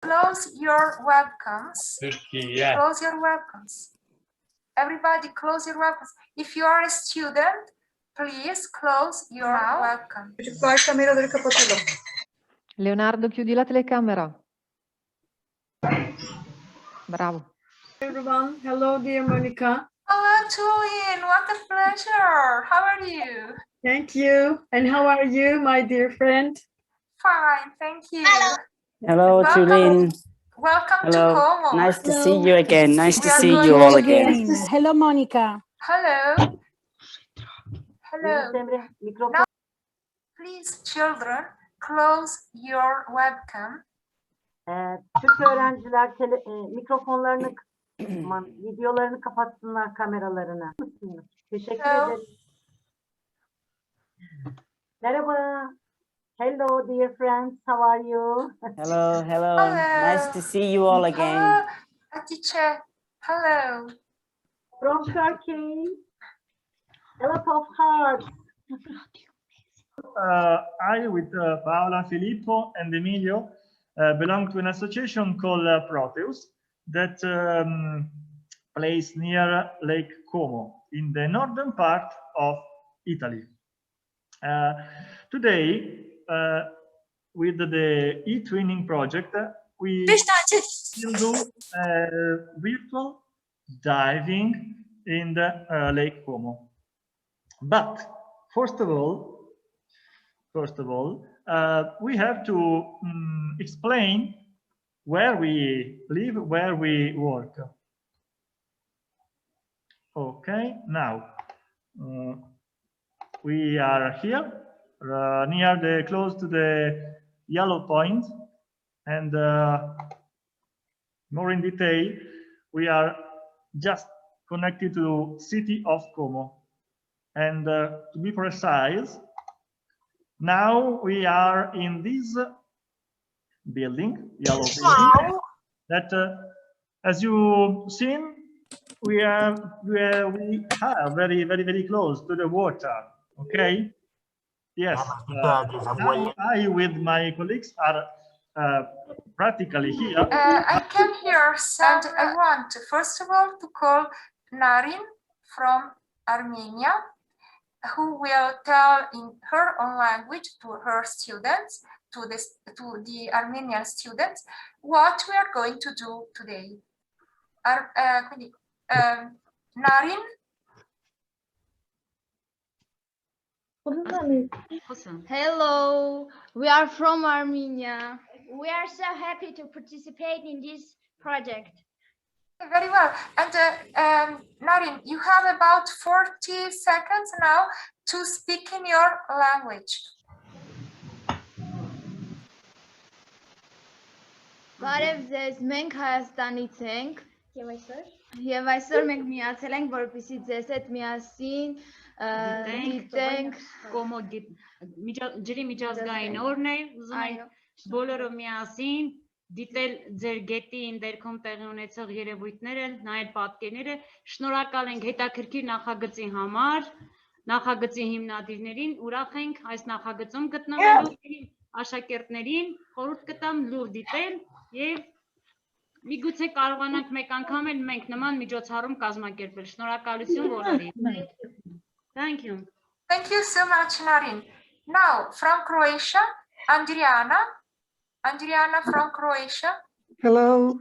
close your webcams. Close your webcams. Everybody close your webcams. If you are a student, please close your webcam. Çocuklar kameraları kapatalım. Leonardo, chiudi la telecamera. Bravo. Everyone, hello dear Monica. Hello, Julian. What a pleasure. How are you? Thank you. And how are you, my dear friend? Fine, thank you. Hello, Julian. Welcome Hello. to Como. Nice to see you again. Nice to We are see going you all to- again. Hello, Monica. Hello. Hello. Now, please, children, close your webcam. Türk öğrenciler mikrofonlarını, videolarını kapatsınlar, kameralarını. Teşekkür ederim. Merhaba. Hello, dear friends. How are you? Hello, hello. Hello. Nice to see you all again. Hello, teacher. Hello. From Turkey. A lot of hearts. I, with Paola, Filippo, and Emilio, belong to an association called Proteus that plays near Lake Como in the northern part of Italy. Today, with the eTwinning project, we will do virtual diving in the Lake Como. But first of all, we have to explain where we live, where we work. Okay, now we are here near close to the yellow point, and more in detail, we are just connected to city of Como. And to be precise, now we are in this building, yellow building, that as you've seen, we are very close to the water. Okay. Yes. Now I with my colleagues are practically here. I came here, and I want, first of all, to call Narin from Armenia, who will tell in her own language to her students, to the Armenian students, what we are going to do today. Narin? Hello, we are from Armenia. We are so happy to participate in this project. Very well. And Narin, you have about 40 seconds now to speak in your language. Բարև ձեզ, մենք Հայաստանից ենք եւ այսօր մենք միացել ենք, որպեսզի ձեզ հետ միասին դիտենք Կոմո ջրի միջազգային օրն է, ուզում ենք բոլորը միասին դիտել ձեր գետին դերքում տեղի ունեցող երևույթները, նայել պատկերները, շնորհակալ ենք հետաքրքիր նախագծի համար, նախագծի հիմնադիրներին, ուրախ ենք այս նախագծում գտնվելու աշակերտներին, խորհուրդ կտամ լուր դիտել եւ միգուցե կարողանանք մեկ անգամ էլ մենք նման միջոցառում կազմակերպել։ Շնորհակալություն բոլորին։ Thank you. Thank you so much, Narin. Now, from Croatia, Andriana. Andriana from Croatia. Hello.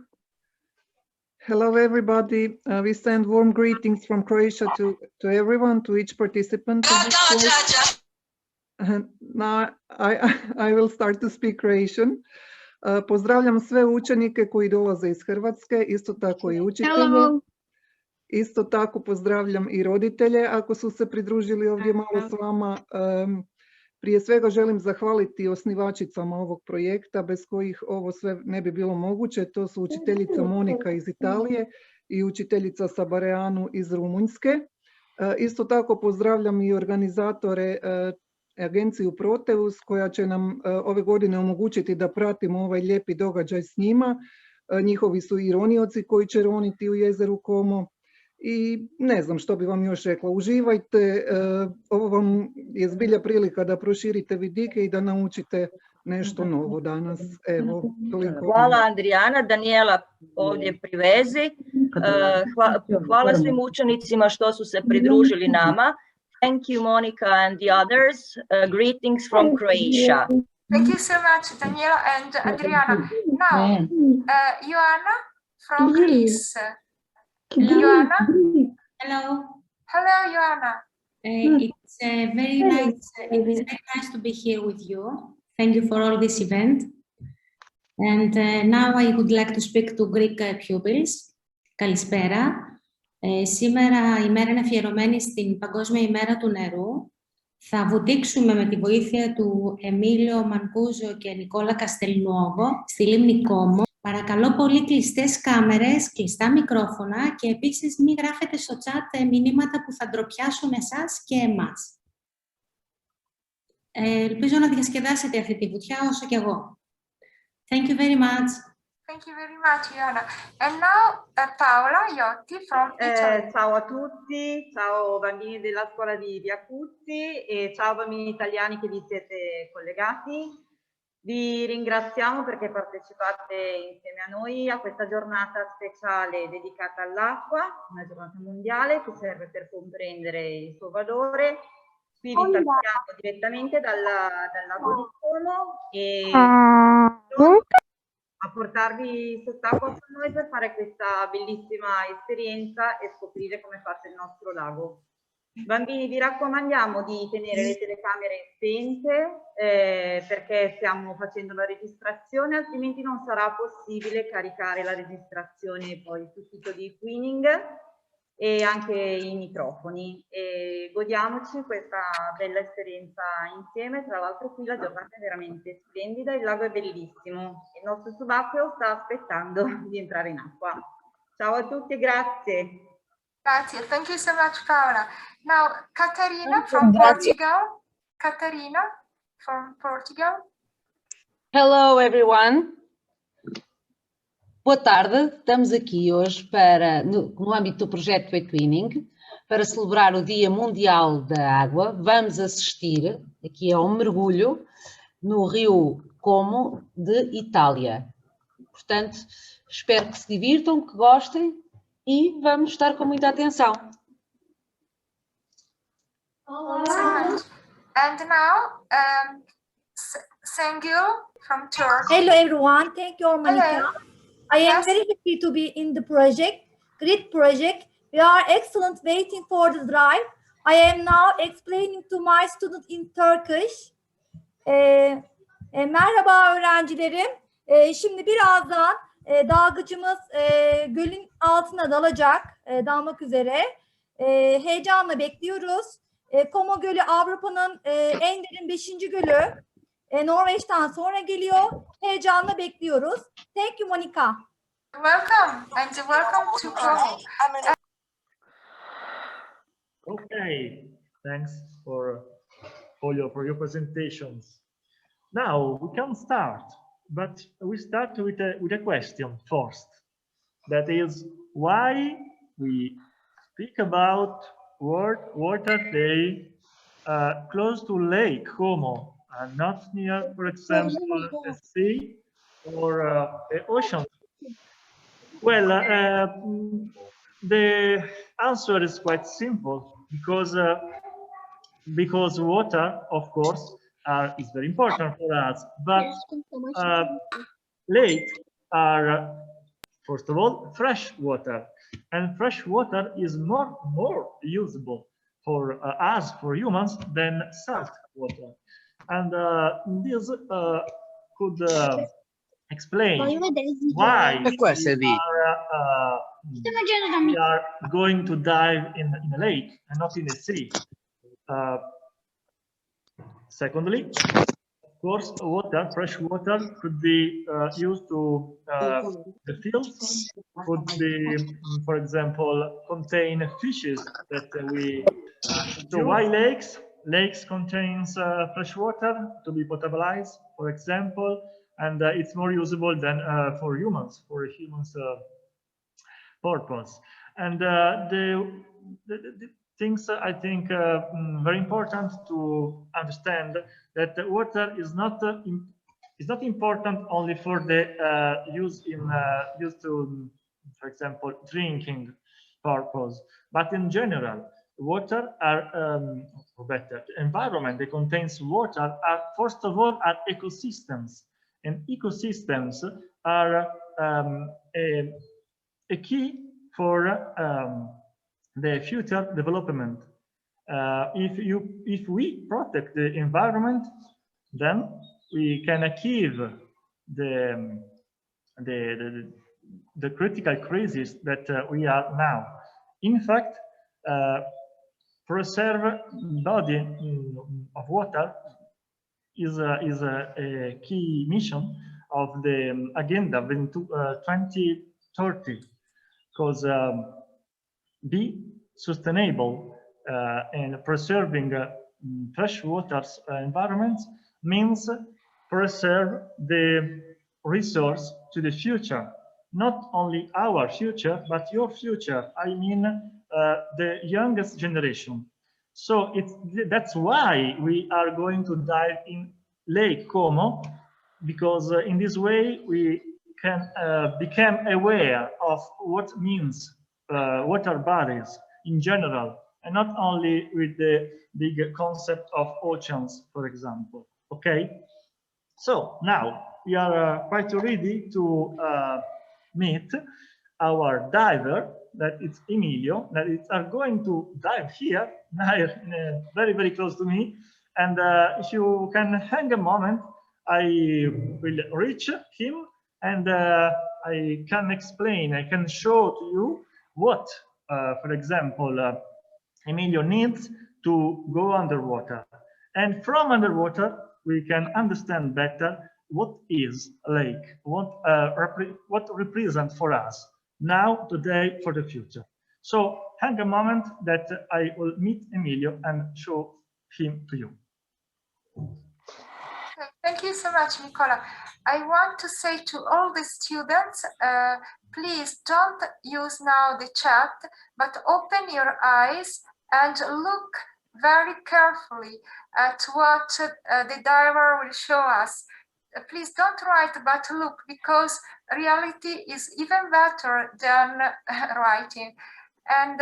Hello, everybody. We send warm greetings from Croatia to everyone, to each participant. Now, I will start to speak Croatian. Pozdravljam sve učenike koji dolaze iz Hrvatske, isto tako i učitelje. Hello. Isto tako pozdravljam i roditelje ako su se pridružili ovdje malo s vama. Prije svega želim zahvaliti osnivačicama ovog projekta bez kojih ovo sve ne bi bilo moguće. To su učiteljica Monika iz Italije i učiteljica Sabareanu iz Rumunjske. Isto tako pozdravljam i organizatore agenciju Proteus koja će nam ove godine omogućiti da pratimo ovaj lijepi događaj s njima. Njihovi su i ronioci koji će roniti u jezeru Como. I ne znam što bi vam još rekla, uživajte, ovo vam je zbilja prilika da proširite vidike i da naučite nešto novo danas. Evo, toliko. Hvala Adriana, Daniela ovdje privezi. Hvala svim učenicima što su se pridružili nama. Thank you Monica and the others. Greetings from Croatia. Thank you so much, Daniela and Adriana. Now, Ioana from Greece. Ioana? Hello. Hello, Ioana. It's very nice to be here with you. Thank you for all this event. And now I would like to speak to Greek pupils. Καλησπέρα. Σήμερα η μέρα είναι αφιερωμένη στην Παγκόσμια ημέρα του νερού. Θα βουτήξουμε με τη βοήθεια του Εμίλιο Μανκούζο και Νικόλα Καστελνουόβο στη λίμνη Κόμο. Παρακαλώ πολύ κλειστές κάμερες, κλειστά μικρόφωνα και επίσης μην γράφετε στο chat μηνύματα που θα ντροπιάσουν εσάς και εμάς. Ελπίζω να διασκεδάσετε αυτή τη βουτιά όσο και εγώ. Thank you very much. Thank you very much, Ioana. And now Paola Iotti from Italy. Ciao a tutti, ciao bambini della scuola di Viacuzzi e ciao bambini italiani che vi siete collegati. Vi ringraziamo perché partecipate insieme a noi a questa giornata speciale dedicata all'acqua, una giornata mondiale che serve per comprendere il suo valore. Qui vi salutiamo direttamente dal Lago di Como e a portarvi sott'acqua con noi per fare questa bellissima esperienza e scoprire come fatto il nostro lago. Bambini, vi raccomandiamo di tenere le telecamere spente perché stiamo facendo la registrazione, altrimenti non sarà possibile caricare la registrazione poi sul sito di eTwinning e anche i microfoni. E godiamoci questa bella esperienza insieme. Tra l'altro qui la giornata è veramente splendida, il lago è bellissimo, il nostro subacqueo sta aspettando di entrare in acqua. Ciao a tutti e grazie. Grazie, thank you so much, Paola. Now, Catarina from Portugal. Catarina from Portugal. Hello, everyone. Boa tarde, estamos aqui hoje no âmbito do projeto eTwinning para celebrar o Dia Mundial da Água. Vamos assistir aqui a um mergulho no rio Como de Itália. Portanto, espero que se divirtam, que gostem e vamos estar com muita atenção. And now, Sengül from Turkey. Hello everyone, thank you, Monica. Hello. I am very happy to be in the project, great project. We are excellent waiting for the drive. I am now explaining to my student in Turkish. Merhaba öğrencilerim. Şimdi birazdan dalgıcımız gölün altına dalmak üzere. Heyecanla bekliyoruz. Como Gölü Avrupa'nın en derin 5. gölü. Norveç'ten sonra geliyor. Heyecanla bekliyoruz. Thank you, Monica. Welcome and welcome to Como. Okay, thanks for your presentations. Now we can start, but we start with a question first. That is why we speak about water day close to Lake Como and not near, for example, a sea or an ocean. Well, the answer is quite simple because water, of course, is very important for us. But lakes are, first of all, fresh water, and fresh water is more usable for us, for humans, than salt water. And this could explain why we are going to dive in a lake and not in a sea. Secondly, of course, fresh water could be used to the fields, could be, for example, contain fishes that we. So why lakes? Lakes contains fresh water to be potabilized, for example, and it's more usable than for humans purpose. And the things I think very important to understand that the water is not It's not important only for the use to, for example, drinking purpose, but in general, water are, or better, the environment that contains water are, first of all, are ecosystems, and ecosystems are a key for the future development. If we protect the environment, then we can achieve the critical crisis that we are now. In fact, preserve body of water is a key mission of the agenda 2030, because be sustainable and preserving freshwater environments means preserve the resource to the future, not only our future, but your future. I mean, the youngest generation. So that's why we are going to dive in Lake Como, because in this way we can become aware of what means water bodies in general, and not only with the big concept of oceans, for example. Okay, so now we are quite ready to meet our diver, that is Emilio, that is going to dive here, very, very close to me. And if you can hang a moment, I will reach him, and I can explain, I can show to you what, for example, Emilio needs to go underwater. And from underwater, we can understand better what is a lake, what represents for us now, today, for the future. So hang a moment that I will meet Emilio and show him to you. Thank you so much, Nicola. I want to say to all the students, please don't use now the chat, but open your eyes and look very carefully at what the diver will show us. Please don't write, but look, because reality is even better than writing. And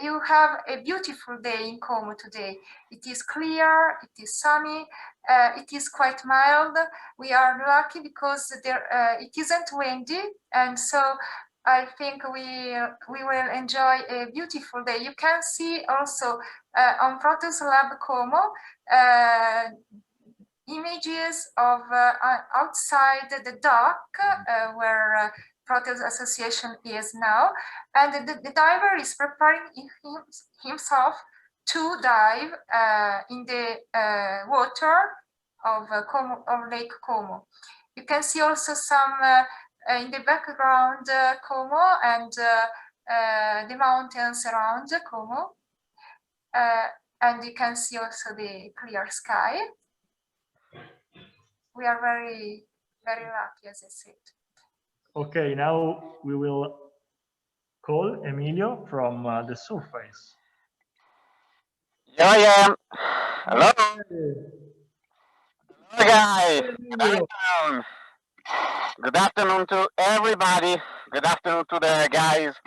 you have a beautiful day in Como today. It is clear, it is sunny, it is quite mild. We are lucky because it isn't windy, and so I think we will enjoy a beautiful day. You can see also on ProteusLab COMO images of outside the dock where Proteus Association is now, and the diver is preparing himself to dive in the water of Lake Como. You can see also some in the background Como and the mountains around Como, and you can see also the clear sky. We are very, very lucky, as I said. Okay, now we will call Emilio from the surface. Here I am. Hello. Hello, guys. Good afternoon. Good afternoon to everybody. Good afternoon to the guys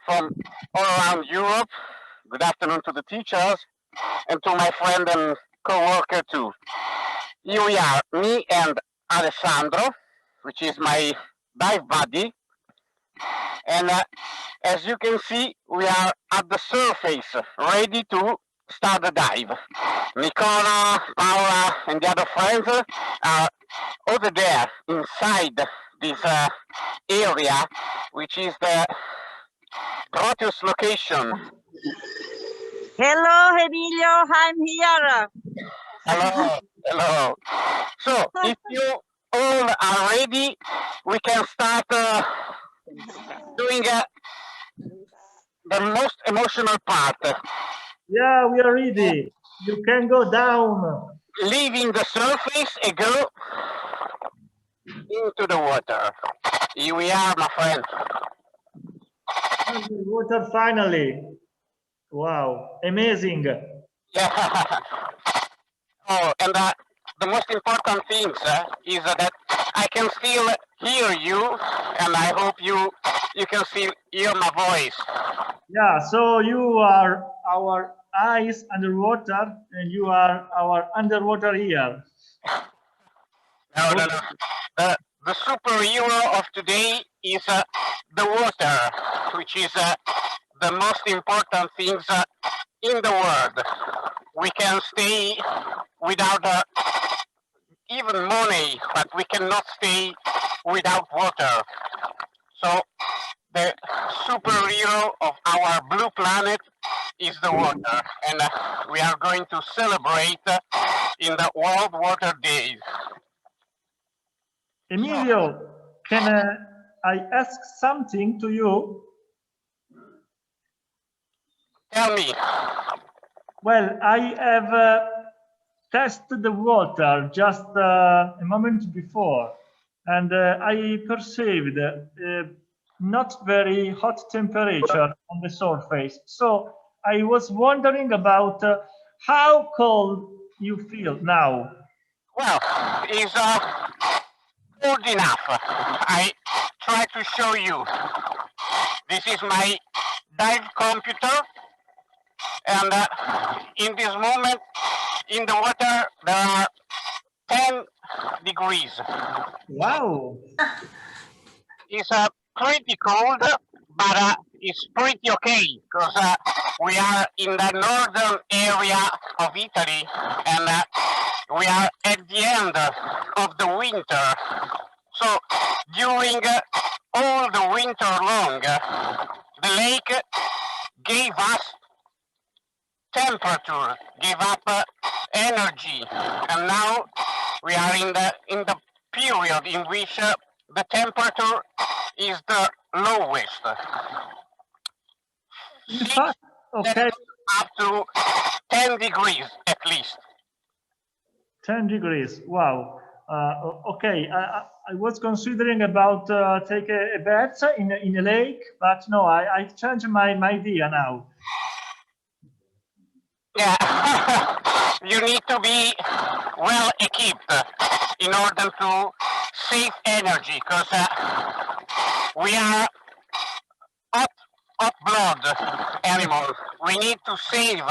from all around Europe. Good afternoon to the teachers and to my friend and co-worker too. Here we are, me and Alessandro, which is my dive buddy. And as you can see, we are at the surface, ready to start the dive. Nicola, Paola, and the other friends are over there inside this area, which is the Proteus location. Hello, Emilio, I'm here. Hello, hello. So, if you all are ready, we can start doing the most emotional part. Yeah, we are ready. You can go down. Leaving the surface and go into the water. Here we are, my friend. Water finally. Wow, amazing. Yeah. Oh, and the most important thing is that I can still hear you, and I hope you can still hear my voice. Yeah, so you are our eyes underwater, and you are our underwater ear. No, no, no. The superhero of today is the water, which is the most important things in the world. We can stay without even money, but we cannot stay without water. So the superhero of our blue planet is the water, and we are going to celebrate in the World Water Day. Emilio, can I ask something to you? Tell me. Well, I have tested the water just a moment before, and I perceived not very hot temperature on the surface. So I was wondering about how cold you feel now. Well, it's cold enough. I try to show you. This is my dive computer, and in this moment in the water there are 10 degrees. Wow! It's pretty cold, but it's pretty okay because we are in the northern area of Italy, and we are at the end of the winter. So during all the winter long, the lake gave us temperature, gave up energy, and now we are in the period in which the temperature is the lowest. Okay. Up to 10 degrees at least. 10 degrees, wow. Okay, I was considering about take a bath in a lake, but no, I changed my idea now. Yeah, you need to be well equipped in order to save energy, because we are hot blood animals. We need to save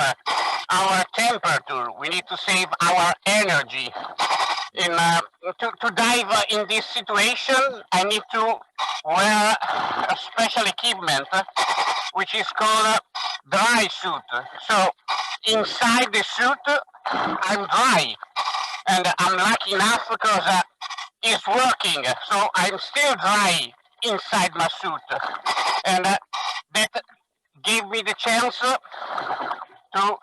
our temperature. We need to save our energy. To dive in this situation, I need to wear a special equipment, which is called dry suit. So inside the suit, I'm dry, and I'm lucky enough because it's working. So I'm still dry inside my suit, and that gave me the chance to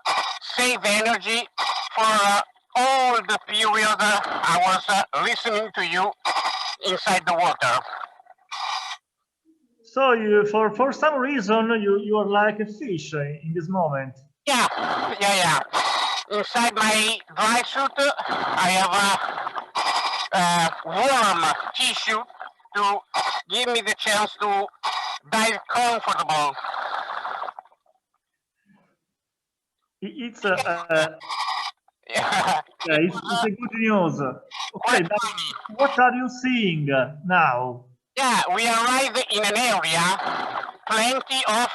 save energy for all the period I was listening to you inside the water. So you, for some reason, you are like a fish in this moment. Yeah. Inside my dry suit, I have a warm tissue to give me the chance to dive comfortable. It's a good news. Okay, but what are you seeing now? Yeah, we arrived in an area, plenty of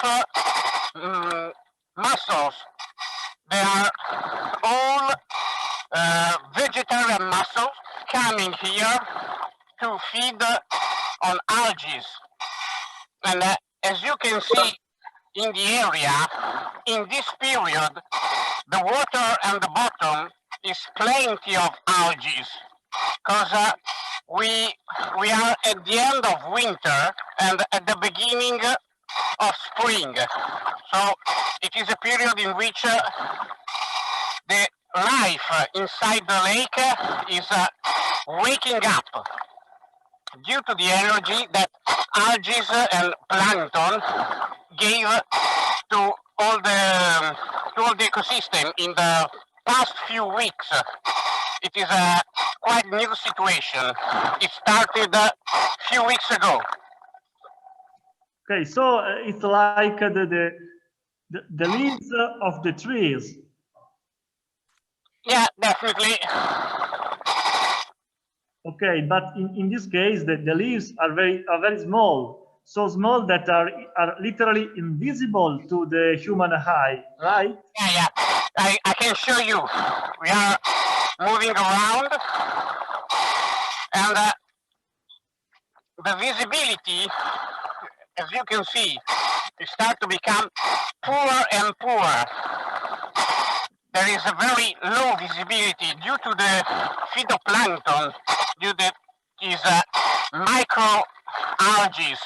mussels. They are all vegetarian mussels coming here to feed on algae. And as you can see in the area, in this period, the water and the bottom is plenty of algae, because we are at the end of winter and at the beginning of spring. So it is a period in which the life inside the lake is waking up due to the energy that algae and plankton gave to all the ecosystem in the past few weeks. It is a quite new situation. It started a few weeks ago. Okay, so it's like the leaves of the trees. Yeah, definitely. Okay, but in this case, the leaves are very small, so small that are literally invisible to the human eye, right? Yeah. I can show you. We are moving around, and the visibility, as you can see, it starts to become poorer and poorer. There is a very low visibility due to the phytoplankton, due to these microalgae,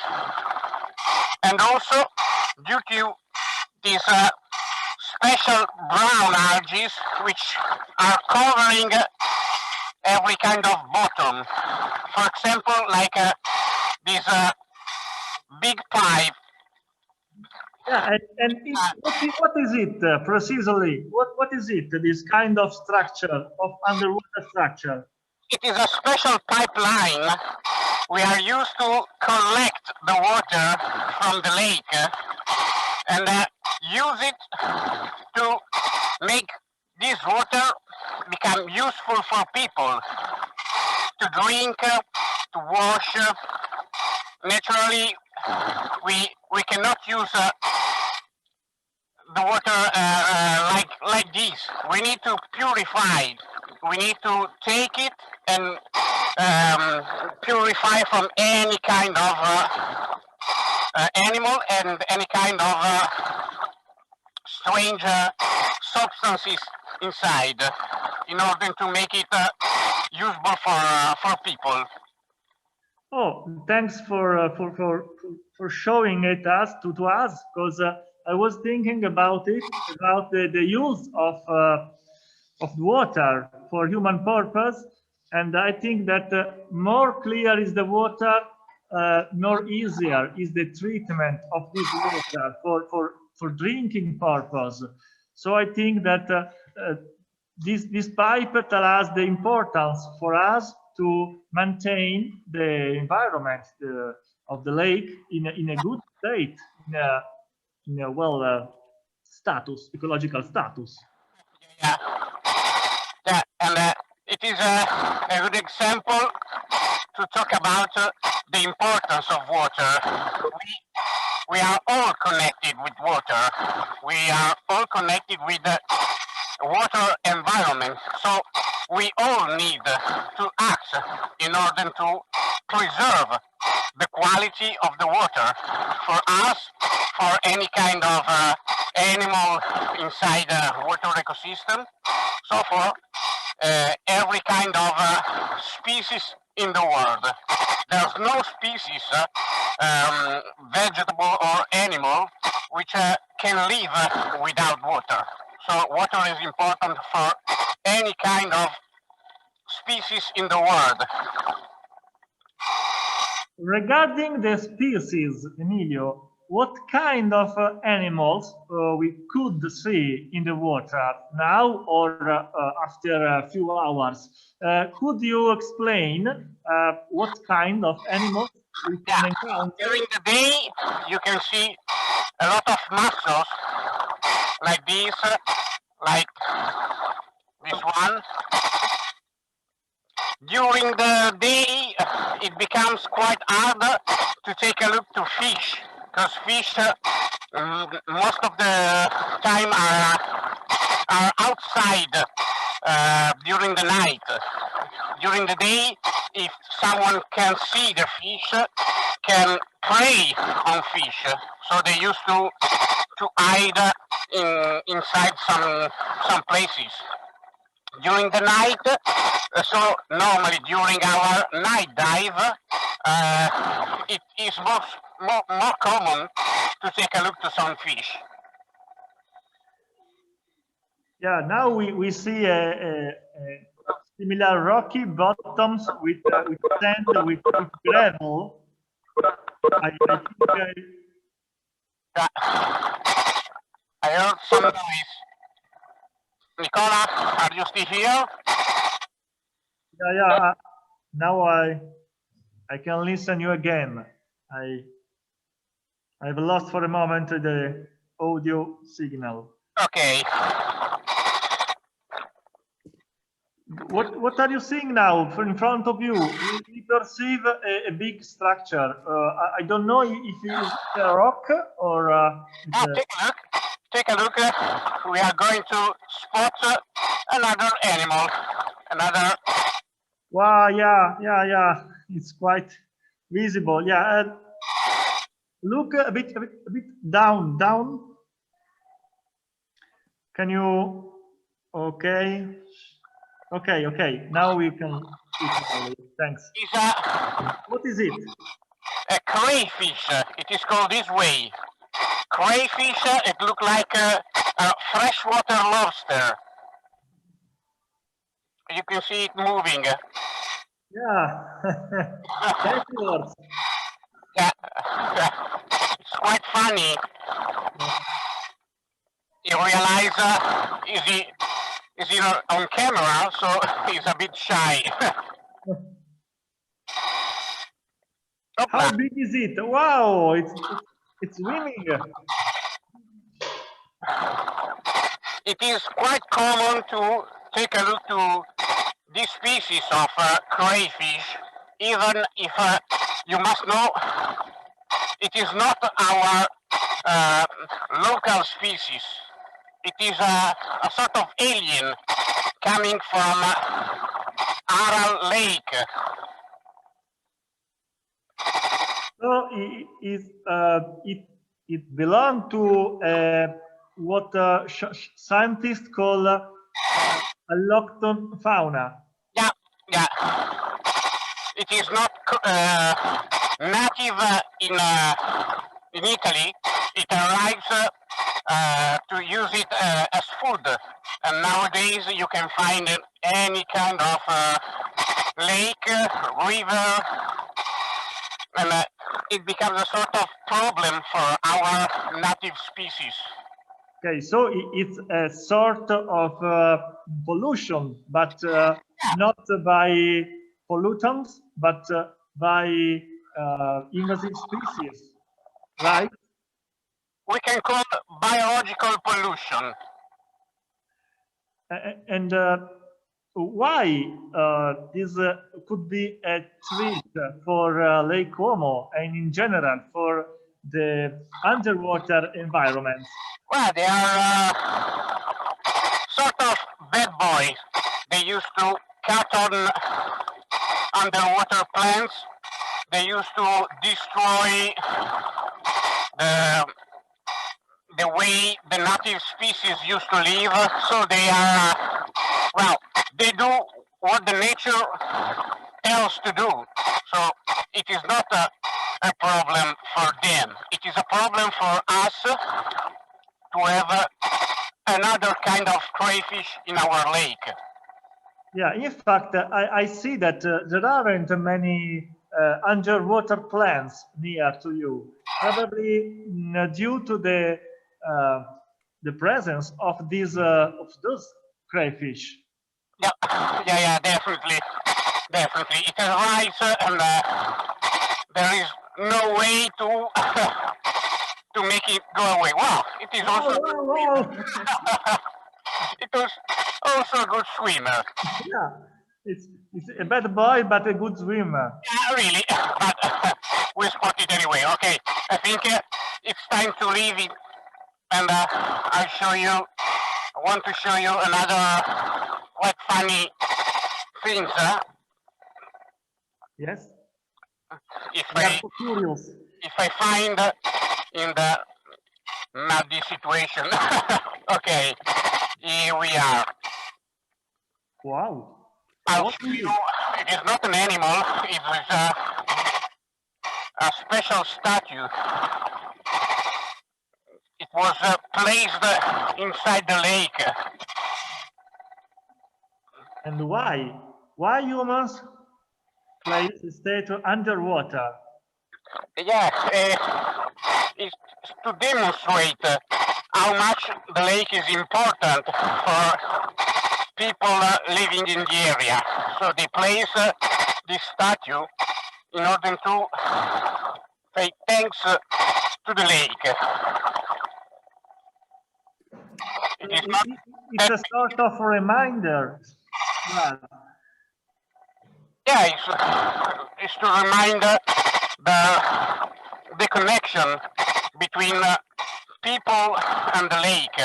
and also due to these special brown algae which are covering every kind of bottom. For example, like this big pipe. Yeah, and what is it precisely? What is it? This kind of structure, of underwater structure? It is a special pipeline. We are used to collect the water from the lake and use it to make this water become useful for people to drink, to wash. Naturally, we cannot use the water like this. We need to purify it. We need to take it and purify from any kind of animal and any kind of strange substances inside in order to make it usable for people. Oh, thanks for showing it to us, because I was thinking about it, about the use of water for human purpose, and I think that more clear is the water, more easier is the treatment of this water for drinking purpose. So I think that this pipe tells us the importance for us to maintain the environment of the lake in a good state, in a well status, ecological status. Yeah, and it is a good example to talk about the importance of water. We are all connected with water. We are all connected with the water environment. So we all need to act in order to preserve the quality of the water for us, for any kind of animal inside the water ecosystem, so for every kind of species in the world. There's no species, vegetable or animal, which can live without water. So water is important for any kind of species in the world. Regarding the species, Emilio, what kind of animals we could see in the water now or after a few hours? Could you explain what kind of animals we can encounter? During the day, you can see a lot of mussels like this one. During the day, it becomes quite hard to take a look to fish, because fish most of the time are outside during the night. During the day, if someone can see the fish, can prey on fish, so they used to hide inside some places. During the night, so normally during our night dive, it is more common to take a look to some fish. Yeah, now we see a similar rocky bottoms with sand, with gravel. I heard some noise. Nicola, are you still here? Yeah. Now I can listen you again. I've lost for a moment the audio signal. Okay. What are you seeing now in front of you? We perceive a big structure. I don't know if it's a rock or. Take a look. We are going to spot another animal. Another. Wow! Yeah. It's quite visible. Yeah. Look a bit down. Can you? Okay. Now we can. Thanks. What is it? A crayfish. It is called this way. Crayfish. It looks like a freshwater lobster. You can see it moving. Yeah. Backwards. Yeah. It's quite funny. You realize is he on camera, so he's a bit shy. How big is it? Wow, it's swimming. It is quite common to take a look to this species of crayfish, even if you must know it is not our local species. It is a sort of alien coming from Aral Lake. So it belongs to what scientists call allochthon fauna. Yeah. It is not native in Italy. It arrives to use it as food, and nowadays you can find in any kind of lake, river, and it becomes a sort of problem for our native species. Okay, so it's a sort of pollution, but not by pollutants, but by invasive species, right? We can call it biological pollution. And why this could be a threat for Lake Como and in general for the underwater environment? Well, they are sort of bad boys. They used to cut on underwater plants. They used to destroy the way the native species used to live. So they are, well, they do what the nature tells to do. So it is not a problem for them. It is a problem for us to have another kind of crayfish in our lake. Yeah, in fact, I see that there aren't many underwater plants near to you, probably due to the presence of those crayfish. Yeah, definitely. It arrives and there is no way to to make it go away. Wow, it is also it was also a good swimmer. Yeah, it's a bad boy but a good swimmer. Yeah, really, but we spot it anyway. Okay, I think it's time to leave it, and I want to show you another quite funny things. Yes. If I find in the muddy situation. Okay, here we are. Wow. I'll show you. It is not an animal. It is a special statue. It was placed inside the lake. And why? Why humans place a statue underwater? Yeah, it's to demonstrate how much the lake is important for people living in the area. So they place this statue in order to say thanks to the lake. It's a sort of reminder. Yeah, it's to remind the connection between people and the lake.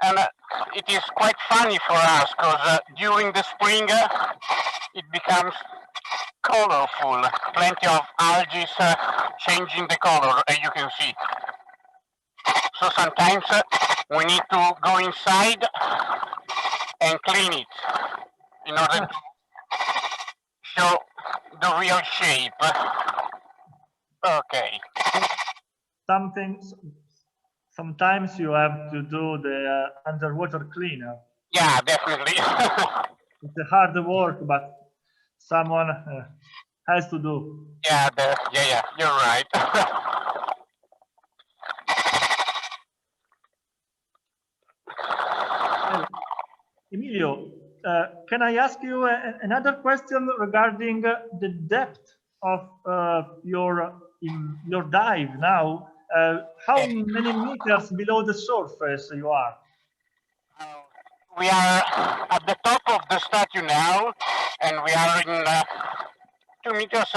And it is quite funny for us because during the spring it becomes colorful, plenty of algae changing the color, as you can see. So sometimes we need to go inside and clean it in order to show the real shape. Okay. Sometimes you have to do the underwater cleaner. Yeah, definitely. It's a hard work, but someone has to do. Yeah, yeah, you're right. Emilio, can I ask you another question regarding the depth of your dive now? How many meters below the surface you are? We are at the top of the statue now, and we are in 2.5 meters,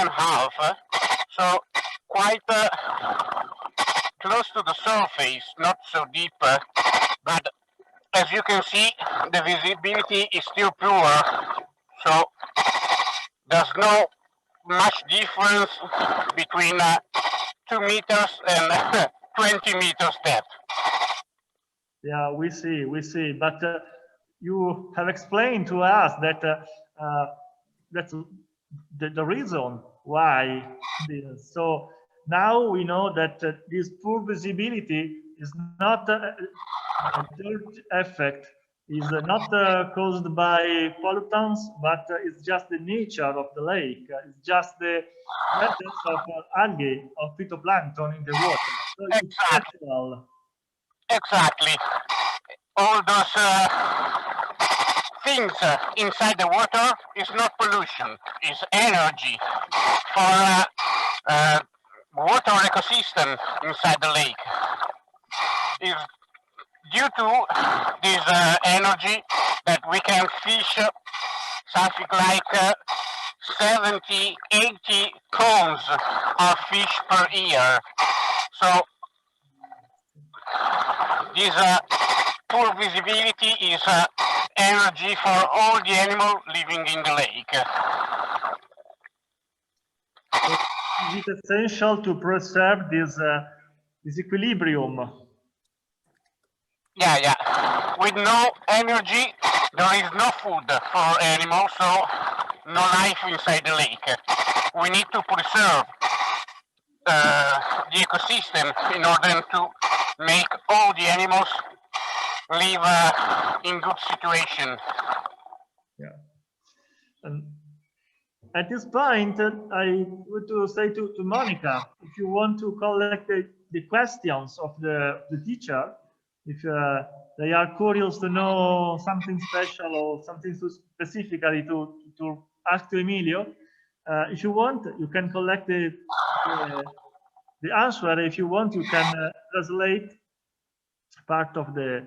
so quite close to the surface, not so deep, but as you can see, the visibility is still poor, so there's no much difference between 2 meters and 20 meters depth. Yeah, we see, but you have explained to us that that's the reason why this. So now we know that this poor visibility is not a dirt effect, is not caused by pollutants, but it's just the nature of the lake. It's just the presence of algae, of phytoplankton in the water. So it's natural. Exactly. All those things inside the water is not pollution, it's energy for water ecosystem inside the lake. It's due to this energy that we can fish something like 70, 80 tons of fish per year. So this poor visibility is energy for all the animals living in the lake. Is it essential to preserve this equilibrium? Yeah. With no energy, there is no food for animals, so no life inside the lake. We need to preserve the ecosystem in order to make all the animals live in good situation. Yeah. And at this point, I would to say to Monica, if you want to collect the questions of the teacher, if they are curious to know something special or something specifically to ask to Emilio, if you want, you can collect the answer. If you want, you can translate part of the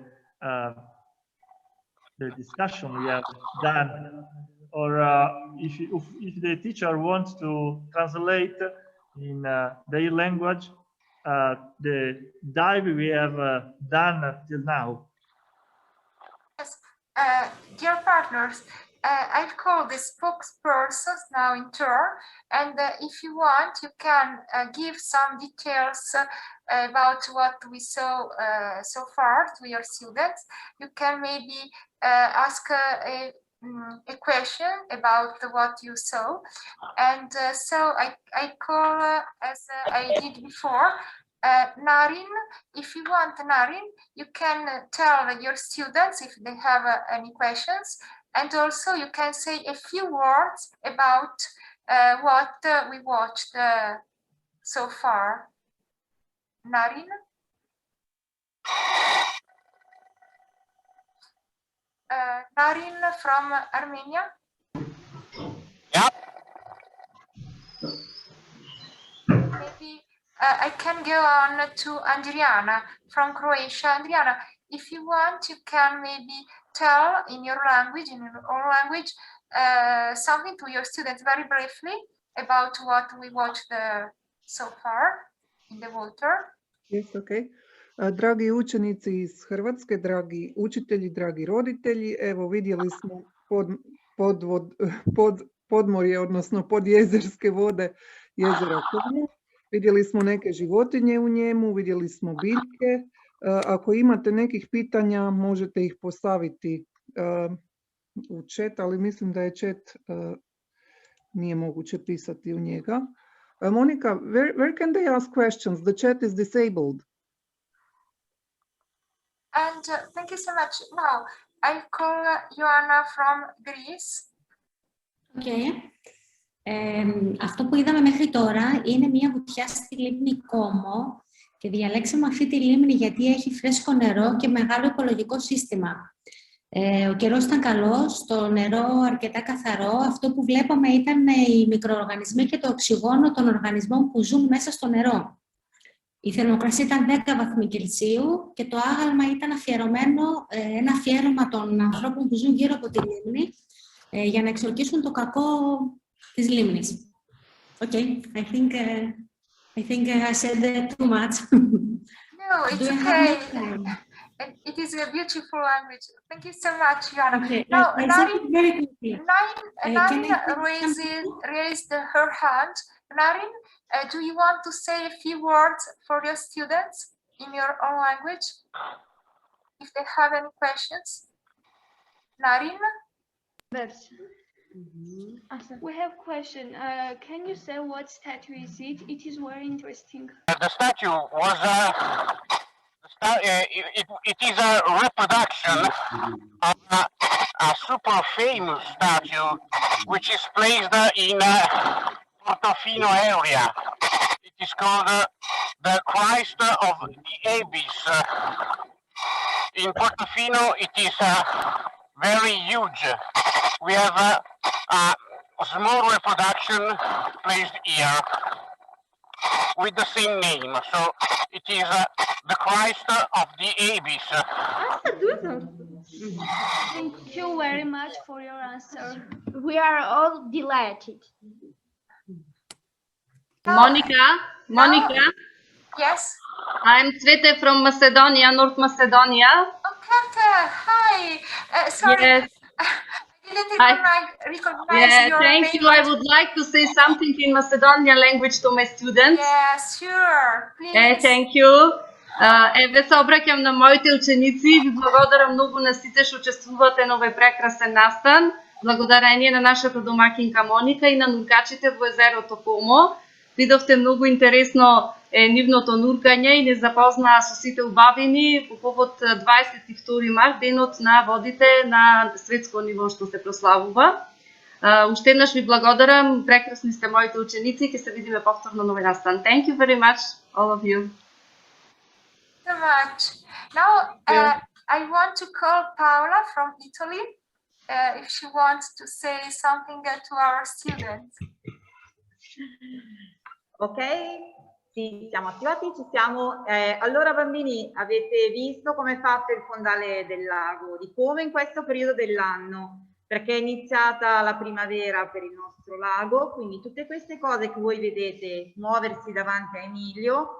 discussion we have done, or if the teacher wants to translate in their language the dive we have done till now. Yes, dear partners, I've called the spokespersons now in turn, and if you want, you can give some details about what we saw so far to your students. You can maybe ask a question about what you saw, and so I call as I did before Narin. If you want, Narin, you can tell your students if they have any questions, and also you can say a few words about what we watched so far. Narin? Narin from Armenia? Yep. Maybe I can go on to Andriana from Croatia. Andriana, if you want, you can maybe tell in your language, in your own language, something to your students very briefly about what we watched so far in the water. Yes, okay. Dragi učenici iz Hrvatske, dragi učitelji, dragi roditelji, evo vidjeli smo podmorje, odnosno podjezerske vode jezera Como. Vidjeli smo neke životinje u njemu, vidjeli smo biljke. Ako imate nekih pitanja, možete ih postaviti u chat, ali mislim da je chat nije moguće pisati u njega. Monica, where can they ask questions? The chat is disabled. And thank you so much. Now, I call Ioana from Greece. Okay. Αυτό που είδαμε μέχρι τώρα είναι μια βουτιά στη λίμνη Κόμο και διαλέξαμε αυτή τη λίμνη γιατί έχει φρέσκο νερό και μεγάλο οικολογικό σύστημα. Ο καιρός ήταν καλός, το νερό αρκετά καθαρό. Αυτό που βλέπαμε ήταν οι μικροοργανισμοί και το οξυγόνο των οργανισμών που ζουν μέσα στο νερό. Η θερμοκρασία ήταν 10 βαθμοί Κελσίου και το άγαλμα ήταν αφιερωμένο, ένα αφιέρωμα των ανθρώπων που ζουν γύρω από τη λίμνη για να εξορκίσουν το κακό της λίμνης. Okay, I think I said too much. No, it's okay. It is a beautiful language. Thank you so much, Ioana. Okay, Now, Narin raised her hand. Narin, do you want to say a few words for your students in your own language? If they have any questions? Narin? We have a question. Can you say what statue is it? It is very interesting. The statue was it is a reproduction of a super famous statue which is placed in Portofino area. It is called the Christ of the Abyss. In Portofino it is very huge. We have a small reproduction placed here with the same name. So it is the Christ of the Abyss. Thank you very much for your answer. We are all delighted. Monica? Yes? I'm Svete from Macedonia, North Macedonia. Okay, hi. Sorry. Yes. I didn't recognize your thank name. you. I would like to say something in Macedonian language to my students. Yes, sure. Please. Thank you. Еве се обраќам на моите ученици. Ви благодарам многу на сите што учествувате на овој прекрасен настан. Благодарение на нашата домакинка Моника и на нуркачите во езерото Комо. Видовте многу интересно нивното нуркање и не запознаа со сите убавини по повод 22 март, денот на водите на светско ниво што се прославува. Уште еднаш ви благодарам, прекрасни сте моите ученици, ќе се видиме повторно на овој настан. Thank you very much, all of you. So much. Now, I want to call Paola from Italy, if she wants to say something to our students. Ok, sì, siamo attivati, ci siamo. Allora bambini, avete visto come è fatto il fondale del lago di Como in questo periodo dell'anno, perché è iniziata la primavera per il nostro lago, quindi tutte queste cose che voi vedete muoversi davanti a Emilio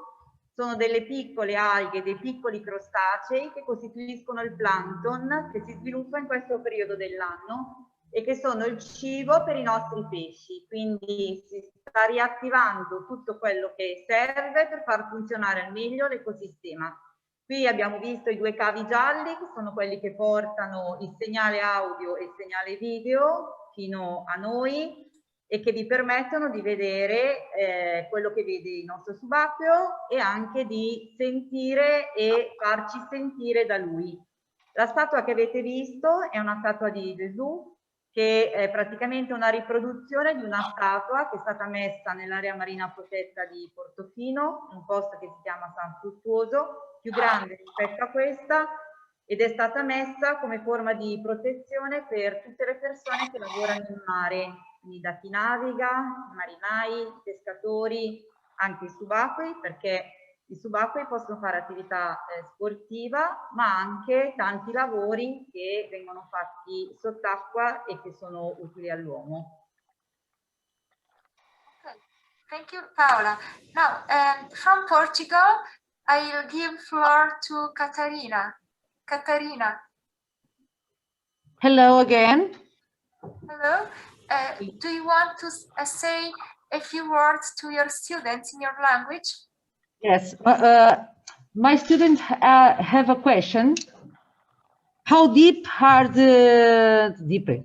sono delle piccole alghe, dei piccoli crostacei che costituiscono il plankton che si sviluppa in questo periodo dell'anno e che sono il cibo per i nostri pesci, quindi si sta riattivando tutto quello che serve per far funzionare al meglio l'ecosistema. Qui abbiamo visto i due cavi gialli, che sono quelli che portano il segnale audio e il segnale video fino a noi e che vi permettono di vedere quello che vede il nostro subacqueo e anche di sentire e farci sentire da lui. La statua che avete visto è una statua di Gesù, che è praticamente una riproduzione di una statua che è stata messa nell'area marina protetta di Portofino, un posto che si chiama San Fruttuoso, più grande rispetto a questa, ed è stata messa come forma di protezione per tutte le persone che lavorano in mare, quindi da chi naviga, marinai, pescatori, anche i subacquei, perché I subacquei possono fare attività sportiva, ma anche tanti lavori che vengono fatti sott'acqua e che sono utili all'uomo. Okay. Thank you, Paola. Now, from Portugal, I'll give floor to Catarina. Catarina. Hello again. Hello. Do you want to say a few words to your students in your language? Yes, my students have a question. How deep are the deeper?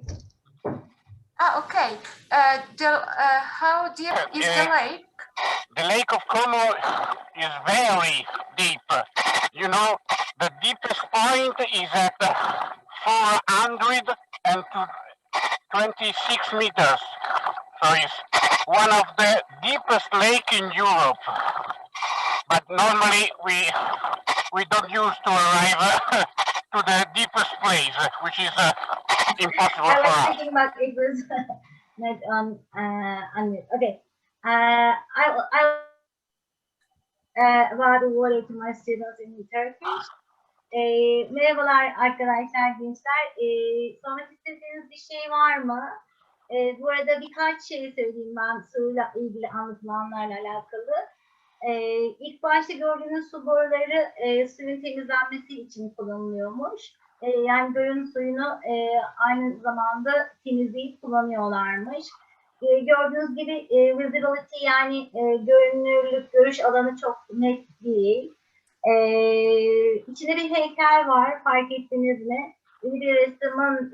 Okay. How deep is the lake? The Lake of Como is very deep. You know, the deepest point is at 426 meters. So it's one of the deepest lake in Europe. But normally we don't use to arrive to the deepest place, which is impossible I for was us. thinking about it was not on okay. About the water to my students in Turkish. Merhabalar arkadaşlar, gençler. Sormak istediğiniz bir şey var mı? Bu arada birkaç şey söyleyeyim ben soruyla ilgili anlatılanlarla alakalı. İlk başta gördüğünüz su boruları suyun temizlenmesi için kullanılıyormuş. Yani gölün suyunu aynı zamanda temizleyip kullanıyorlarmış. Gördüğünüz gibi visibility yani görünürlük, görüş alanı çok net değil. İçinde bir heykel var, fark ettiniz mi? Bir ressamın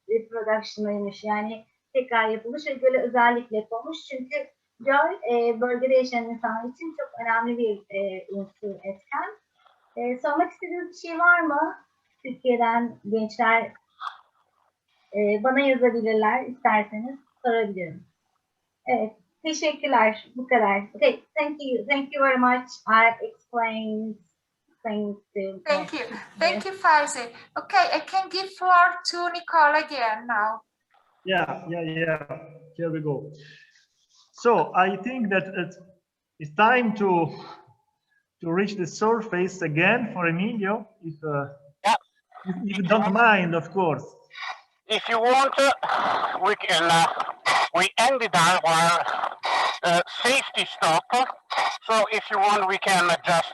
reproduction'ıymış, yani tekrar yapılmış ve göle özellikle yapılmış. Çünkü göl bölgede yaşayan insanlar için çok önemli bir unsur, etken. Sormak istediğiniz bir şey var mı? Türkiye'den gençler bana yazabilirler, isterseniz sorabilirim. Evet, teşekkürler. Bu kadar. Okay, thank you very much. I explained things to. Thank you, Faizi. Okay, I can give floor to Nicole again now. Yeah. Here we go. So I think that it's time to reach the surface again for Emilio, if you don't mind, of course. If you want, we can. We ended our safety stop. So if you want, we can just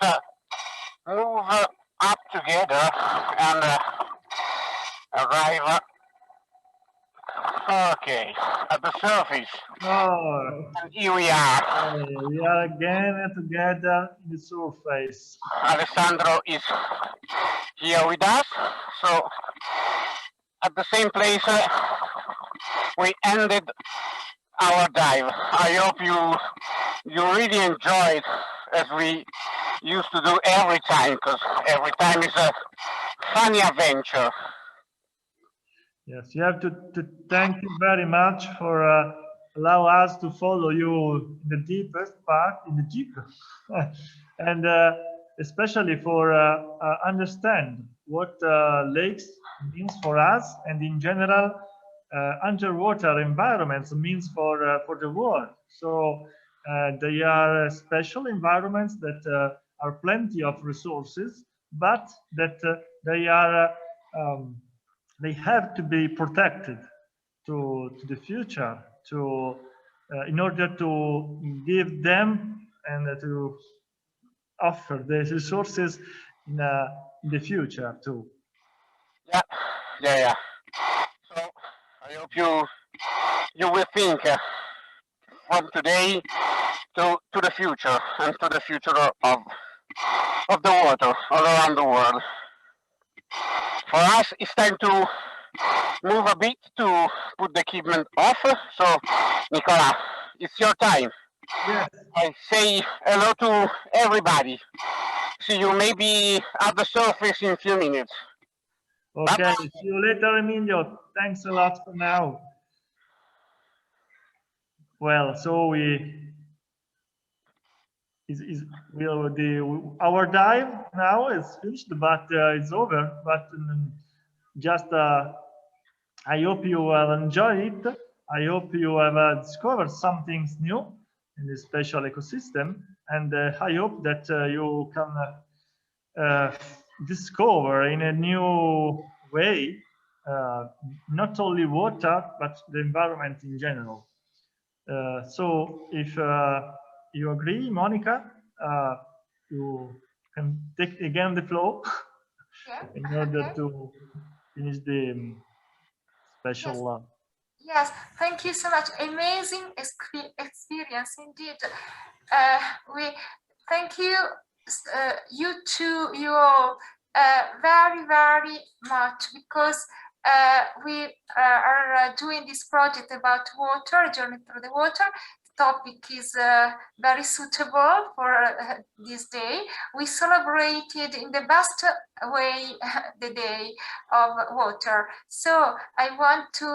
move up together and arrive. Okay, at the surface. Oh, and here we are. We are again together in the surface. Alessandro is here with us. So at the same place we ended our dive. I hope you really enjoyed, as we used to do every time, because every time is a funny adventure. Yes, you have to thank you very much for allow us to follow you in the deepest part, in the deep, and especially for understand what lakes means for us, and in general underwater environments means for the world. So they are special environments that are plenty of resources, but that they have to be protected to the future, in order to give them and to offer the resources in the future too. Yeah. So I hope you will think from today to the future, and to the future of the water all around the world. For us, it's time to move a bit to put the equipment off. So, Nicola, it's your time. Yes. I say hello to everybody. See you maybe at the surface in a few minutes. Okay, Bye-bye. see you later, Emilio. Thanks a lot for now. Well, so our dive now is finished, but it's over. But just I hope you have enjoyed it. I hope you have discovered some things new in this special ecosystem, and I hope that you can discover in a new way not only water but the environment in general. So if you agree, Monica, you can take again the floor in order to finish the special. Yes, thank you so much. Amazing experience indeed. We thank you, you all, very, very much, because we are doing this project about water, a journey through the water. The topic is very suitable for this day. We celebrated in the best way the day of water. So I want to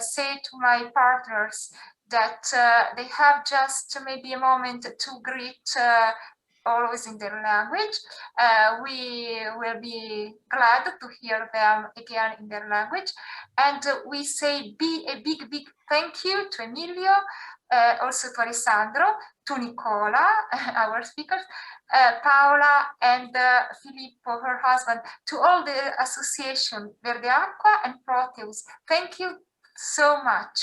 say to my partners that they have just maybe a moment to greet always in their language. We will be glad to hear them again in their language. And we say a big, big thank you to Emilio, also to Alessandro, to Nicola, our speakers, Paola and Filippo, her husband, to all the association Verde Acqua and Proteus. Thank you so much.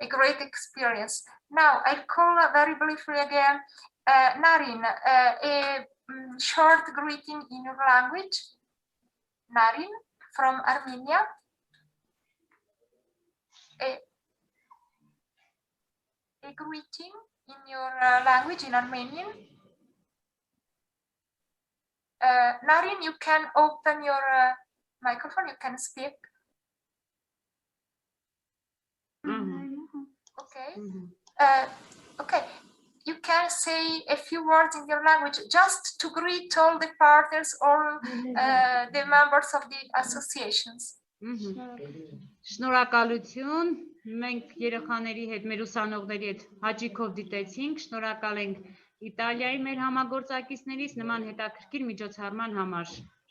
A great experience. Now I call very briefly again Narin, a short greeting in your language. Narin from Armenia. A greeting in your language, in Armenian. Narin, you can open your microphone, you can speak. Okay. Okay. You can say a few words in your language just to greet all the partners or the members of the associations. Շնորհակալություն, մենք երեխաների հետ, մեր ուսանողների հետ հաճիկով դիտեցինք, շնորհակալ ենք Իտալիայի մեր համագործակիցներից նման հետաքրքիր միջոցառման համար։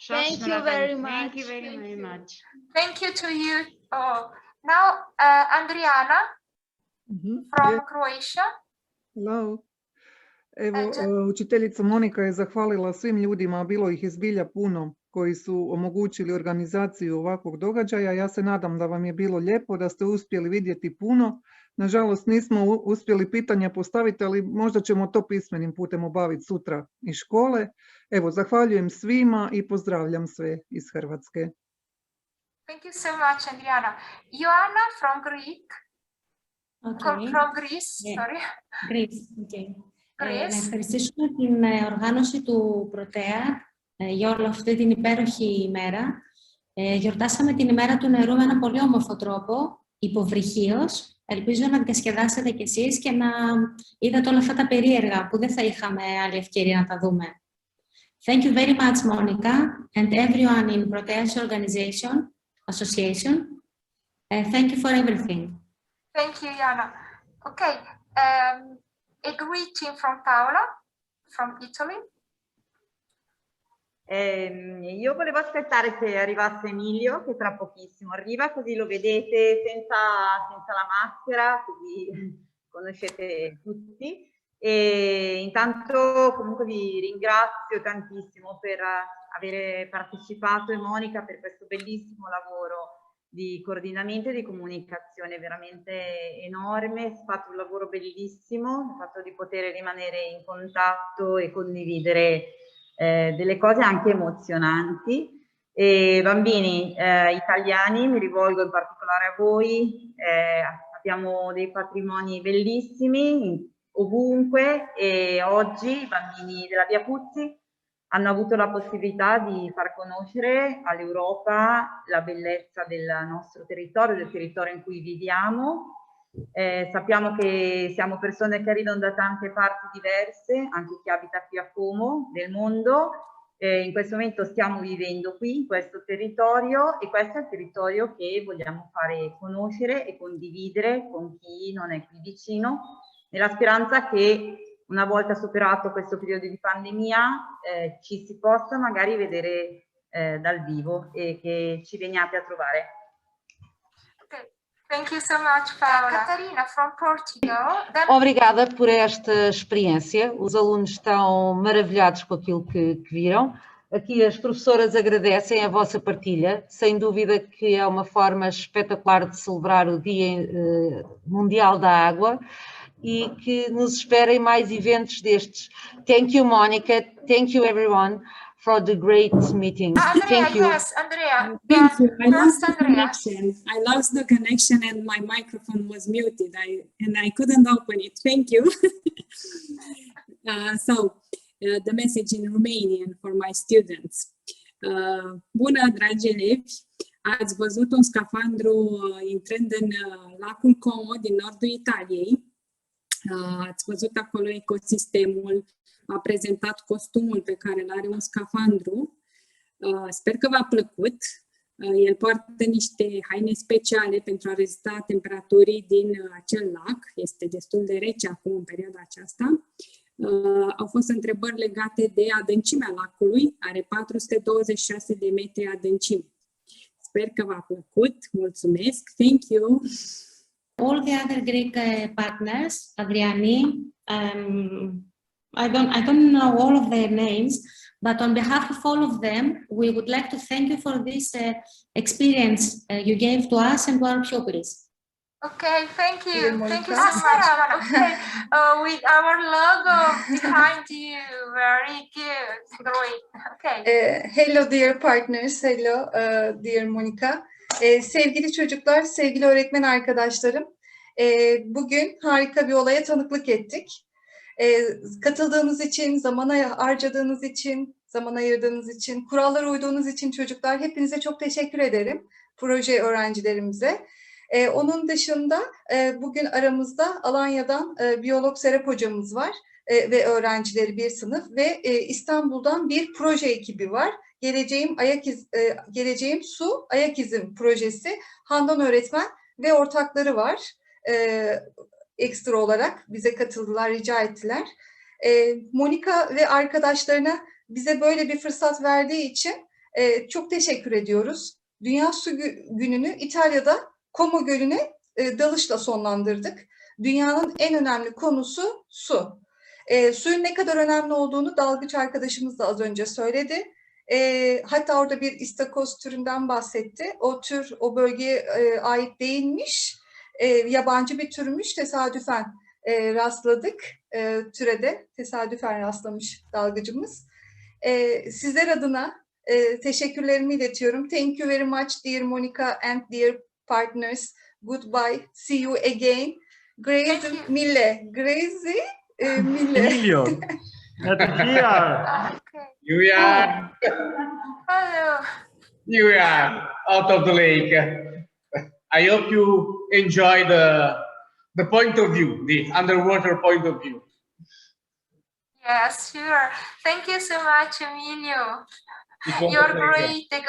Thank you very much. Thank you very much. Thank you to you. Oh. Now, Andriana from Croatia. Hello. Evo, učiteljica Monika je zahvalila svim ljudima, bilo ih izbilja puno, koji su omogućili organizaciju ovakvog događaja. Ja se nadam da vam je bilo lijepo, da ste uspjeli vidjeti puno. Nažalost, nismo uspjeli pitanja postaviti, ali možda ćemo to pismenim putem obaviti sutra iz škole. Evo, zahvaljujem svima i pozdravljam sve iz Hrvatske. Thank you so much, Andriana. Ioana from Greek. Okay. From Greece, Yeah. sorry. Greece, okay. Greece. Να ευχαριστήσουμε την οργάνωση του Πρωτέα για όλη αυτή την υπέροχη ημέρα. Γιορτάσαμε την ημέρα του νερού με ένα πολύ όμορφο τρόπο, υποβρυχίως. Ελπίζω να διασκεδάσετε κι εσείς και να είδατε όλα αυτά τα περίεργα που δεν θα είχαμε άλλη ευκαιρία να τα δούμε. Thank you very much, Monica, and everyone in Proteus Association. Thank you for everything. Thank you, Ioana. Okay, a greeting from Paola, from Italy. Io volevo aspettare che arrivasse Emilio, che tra pochissimo arriva, così lo vedete senza la maschera, così conoscete tutti. E intanto comunque vi ringrazio tantissimo per aver partecipato, e Monica per questo bellissimo lavoro di coordinamento e di comunicazione veramente enorme. È fatto un lavoro bellissimo, il fatto di poter rimanere in contatto e condividere delle cose anche emozionanti. E bambini italiani, mi rivolgo in particolare a voi, abbiamo dei patrimoni bellissimi ovunque, e oggi i bambini della Via Puzzi hanno avuto la possibilità di far conoscere all'Europa la bellezza del nostro territorio, del territorio in cui viviamo. Sappiamo che siamo persone che arrivano da tante parti diverse, anche chi abita qui a Como, del mondo. In questo momento stiamo vivendo qui, in questo territorio, e questo è il territorio che vogliamo fare conoscere e condividere con chi non è qui vicino, nella speranza che una volta superato questo periodo di pandemia ci si possa magari vedere dal vivo e che ci veniate a trovare. Okay. Thank you so much, Paola. Catarina from Portugal. Obrigada por esta experiência. Os alunos estão maravilhados com aquilo que viram. Aqui as professoras agradecem a vossa partilha. Sem dúvida que é uma forma espetacular de celebrar o Dia Mundial da Água e que nos esperem mais eventos destes. Thank you, Monica. Thank you, everyone, for the great meeting. Andrea, Thank you. yes, Andrea. Thank you. I lost the Andrea. connection. I lost the connection and my microphone was muted. I couldn't open it. Thank you. The message in Romanian for my students. Bună, dragi elevi! Ați văzut un scafandru intrând în lacul Como din nordul Italiei. Ați văzut acolo ecosistemul, a prezentat costumul pe care îl are un scafandru. Sper că v-a plăcut. El poartă niște haine speciale pentru a rezista temperaturii din acel lac. Este destul de rece acum în perioada aceasta. Au fost întrebări legate de adâncimea lacului. Are 426 de metri adâncime. Sper că v-a plăcut. Mulțumesc. Thank you. All the other Greek partners, Adriani, I don't know all of their names, but on behalf of all of them, we would like to thank you for this experience you gave to us and to our pupils. Okay, thank you. Thank you so much. Okay, with our logo behind you, very good, great. Okay. Hello dear partners, hello dear Monica. Sevgili çocuklar, sevgili öğretmen arkadaşlarım. Bugün harika bir olaya tanıklık ettik. Katıldığınız için, zaman harcadığınız için, zaman ayırdığınız için, kurallara uyduğunuz için çocuklar hepinize çok teşekkür ederim. Proje öğrencilerimize. Onun dışında bugün aramızda Alanya'dan biyolog Serap hocamız var ve öğrencileri bir sınıf ve İstanbul'dan bir proje ekibi var. Geleceğim Su Ayak İzim projesi. Handan öğretmen ve ortakları var. Ekstra olarak bize katıldılar, rica ettiler. Monica ve arkadaşlarına bize böyle bir fırsat verdiği için çok teşekkür ediyoruz. Dünya Su Günü'nü İtalya'da Como Gölü'ne dalışla sonlandırdık. Dünyanın en önemli konusu su. Suyun ne kadar önemli olduğunu dalgıç arkadaşımız da az önce söyledi. Hatta orada bir istakoz türünden bahsetti. O tür o bölgeye ait değilmiş. Yabancı bir türmüş, tesadüfen rastladık. Türe de tesadüfen rastlamış dalgıcımız. Sizler adına teşekkürlerimi iletiyorum. Thank you very much dear Monica and dear partners. Goodbye. See you again. Grazie mille. Grazie mille. Emilio. You are. Hello. You are out of the lake. I hope you enjoy the point of view, the underwater point of view. Yes, sure. Thank you so much, Emilio. You're great, a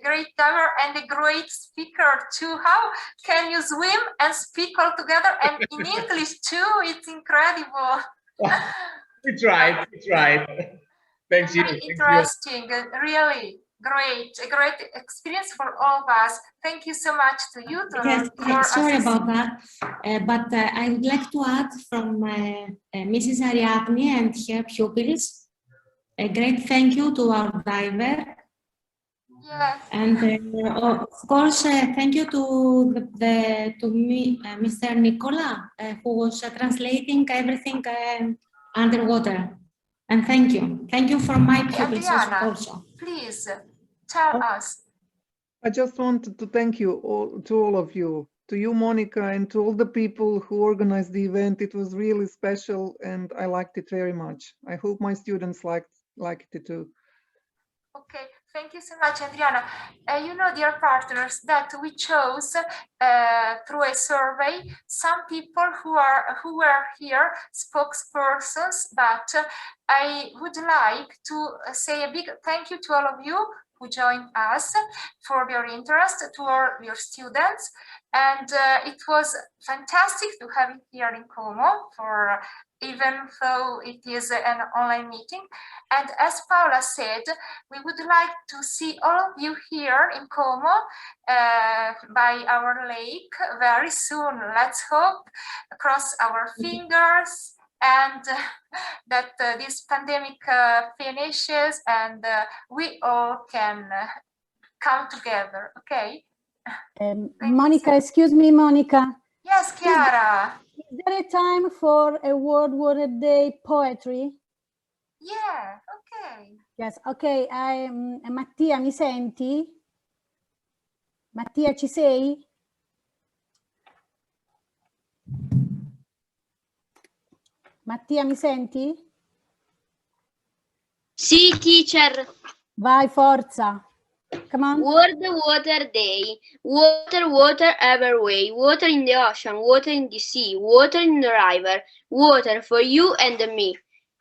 great diver and a great speaker too. How can you swim and speak all together and in English too? It's incredible. We tried. Thank you. Interesting, really great, a great experience for all of us. Thank you so much to you. Yes, sorry about that, but I would like to add from Mrs. Ariadne and her pupils. A great thank you to our diver. Yes. And of course, thank you to Mr. Nicola, who was translating everything underwater. And thank you. Thank you for my pupils also. Please tell us. I just wanted to thank you all of you, to you, Monica, and to all the people who organized the event. It was really special and I liked it very much. I hope my students liked it too. Okay, thank you so much, Adriana. You know, dear partners, that we chose through a survey some people who were here spokespersons, but I would like to say a big thank you to all of you who joined us for your interest, to all your students. And it was fantastic to have you here in Como for even though it is an online meeting. And as Paola said, we would like to see all of you here in Como by our lake very soon. Let's hope, cross our fingers, and that this pandemic finishes and we all can come together, okay? Monica, excuse me, Monica. Yes, Chiara. Is there a time for a World Water Day poetry? Yeah, okay. Yes, okay. Mattia, mi senti? Mattia, ci sei? Mattia, mi senti? Sì, teacher. Vai, forza. Come on. World Water Day. Water, water every way. Water in the ocean, water in the sea, water in the river. Water for you and me.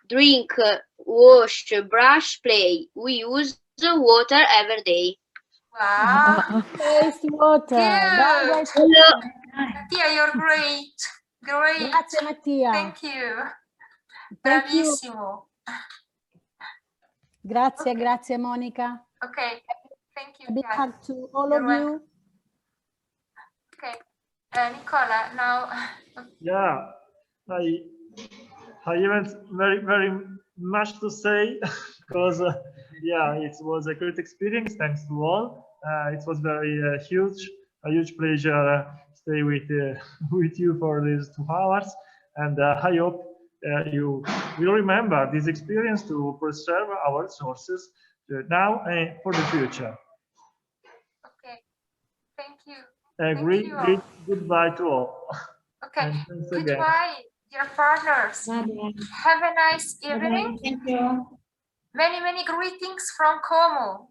Drink, wash, brush, play. We use water every day. Wow. Taste water. Good. Hello. Mattia, you're great. Great. Grazie, Mattia. Thank you. Thank you. Bravissimo. Grazie, grazie, Monica. Okay. Thank you. A big guys. hug to all You're of welcome. you. Okay. Nicola, now. Yeah, I haven't very much to say because yeah, it was a great experience. Thanks to all. It was very a huge pleasure stay with you for these 2 hours, and I hope you will remember this experience to preserve our resources now and for the future. Okay. Thank you. A great goodbye to all. Okay. And thanks again. Goodbye, dear partners. Bye-bye. Have a nice evening. Thank you. Many greetings from Como.